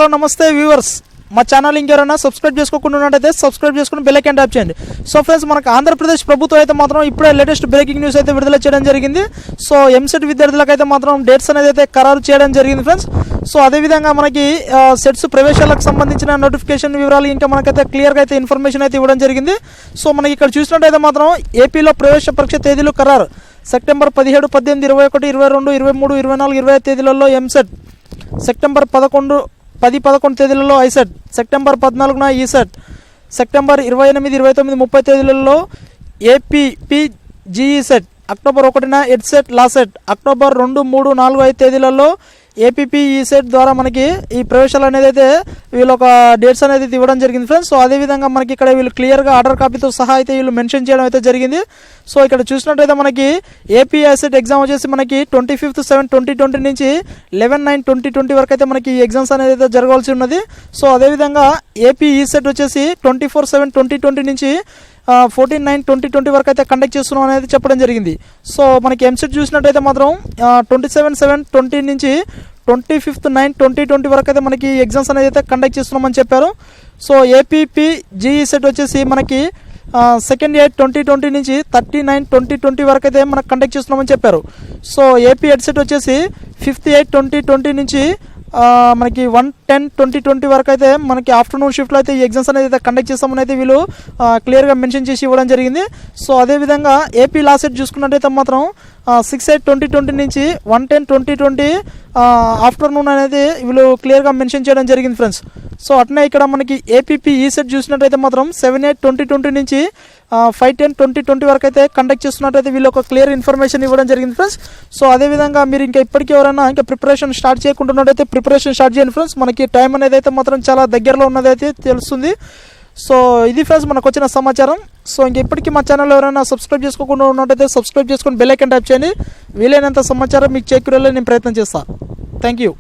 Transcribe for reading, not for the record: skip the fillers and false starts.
Hello నమస్తే viewers, మా channel ఇంకెవరైనా సబ్స్క్రైబ్ చేసుకోకుండా ఉన్నట్టయితే సబ్స్క్రైబ్ చేసుకుని బెల్ ఐకాన్ ట్యాప్ చేయండి. సో ఫ్రెండ్స్, మనకు ఆంధ్రప్రదేశ్ ప్రభుత్వం అయితే మాత్రం ఇప్పుడే లేటెస్ట్ బ్రేకింగ్ న్యూస్ అయితే విడుదల చేయడం జరిగింది. సో ఎంసెట్ విద్యార్థులకు అయితే మాత్రం డేట్స్ అనేది అయితే ఖరారు చేయడం జరిగింది ఫ్రెండ్స్. సో అదేవిధంగా మనకి సెట్స్ ప్రవేశాలకు సంబంధించిన నోటిఫికేషన్ వివరాలు ఇంకా మనకైతే క్లియర్గా అయితే ఇన్ఫర్మేషన్ అయితే ఇవ్వడం జరిగింది. సో మనకి ఇక్కడ చూసినట్టయితే మాత్రం ఏపీలో ప్రవేశ పరీక్ష తేదీలు ఖరారు. సెప్టెంబర్ 17, 18, 21, 22, 23, 24, 25 తేదీలలో ఎంసెట్, సెప్టెంబర్ 11, 10-11 తేదీలలో ఐసెట్, సెప్టెంబర్ 14న ఈసెట్, సెప్టెంబర్ 28, 29, 30 తేదీలలో ఏపీపీజీఈసెట్, అక్టోబర్ 1న ఎడ్సెట్ లాసెట్, అక్టోబర్ 2, 3, 4, 5 తేదీలలో ఏపీపీఈసెట్ ద్వారా మనకి ఈ ప్రవేశాలు అనేది అయితే వీళ్ళు ఒక డేట్స్ అనేది ఇవ్వడం జరిగింది ఫ్రెండ్స్. సో అదేవిధంగా మనకి ఇక్కడ వీళ్ళు క్లియర్గా ఆర్డర్ కాపీతో సహా అయితే వీళ్ళు మెన్షన్ చేయడం అయితే జరిగింది. సో ఇక్కడ చూసినట్టయితే మనకి ఏపీఐసెట్ ఎగ్జామ్ వచ్చేసి మనకి 25/7/2020 నుంచి 11/9/2020 వరకు అయితే మనకి ఈ ఎగ్జామ్స్ అనేది అయితే జరగాల్సి ఉన్నది. సో అదేవిధంగా ఏపీఈసెట్ వచ్చేసి 24/7/2020 నుంచి 14/9/2020 వరకు అయితే కండక్ట్ చేస్తున్నాం అనేది చెప్పడం జరిగింది. సో మనకి ఎంసెట్ చూసినట్టయితే మాత్రం 27/7/20 నుంచి 25/9/2020 వరకు అయితే మనకి ఎగ్జామ్స్ అనేది అయితే కండక్ట్ చేస్తున్నామని చెప్పారు. సో ఏపీపీజీఈసెట్ వచ్చేసి మనకి 2/8/2020 నుంచి 30/9/2020 వరకు అయితే మనకు కండక్ట్ చేస్తున్నామని చెప్పారు. సో ఏపీ ఎడ్సెట్ వచ్చేసి 5/8/2020 నుంచి మనకి 1/10/2020 వరకు అయితే మనకి ఆఫ్టర్నూన్ షిఫ్ట్లో అయితే ఈ ఎగ్జామ్స్ అనేది అయితే కండక్ట్ చేస్తామని అయితే వీళ్ళు క్లియర్గా మెన్షన్ చేసి ఇవ్వడం జరిగింది. సో అదేవిధంగా ఏపీ లాసెట్ చూసుకున్నట్టయితే మాత్రం 6/8/2020 నుంచి 1/10/2020 ఆఫ్టర్నూన్ అనేది వీళ్ళు క్లియర్గా మెన్షన్ చేయడం జరిగింది ఫ్రెండ్స్. సో అట్నే ఇక్కడ మనకి ఏపీపీఈసెట్ చూసినట్టయితే మాత్రం 7/8/2020 నుంచి 5/10/2020 వరకు అయితే కండక్ట్ చేస్తున్నట్టయితే వీళ్ళు ఒక క్లియర్ ఇన్ఫర్మేషన్ ఇవ్వడం జరిగింది ఫ్రెండ్స్. సో అదేవిధంగా మీరు ఇంకా ఇప్పటికీ ఎవరైనా ఇంకా ప్రిపరేషన్ స్టార్ట్ చేయకుంటున్నట్టయితే ప్రిపరేషన్ స్టార్ట్ చేయండి ఫ్రెండ్స్. మనకి టైం అనేది అయితే మాత్రం చాలా దగ్గరలో ఉన్నది అయితే తెలుస్తుంది. సో ఇది ఫ్రెండ్స్ మనకు వచ్చిన సమాచారం. సో ఇంక ఇప్పటికీ మా ఛానల్ ఎవరైనా సబ్స్క్రైబ్ చేసుకోకుండా ఉన్నట్టయితే సబ్స్క్రైబ్ చేసుకొని బెల్ ఐకాన్ ట్యాప్ చేయండి. వీలైనంత సమాచారం మీకు చేకూరేలా నేను ప్రయత్నం చేస్తాను. Thank you.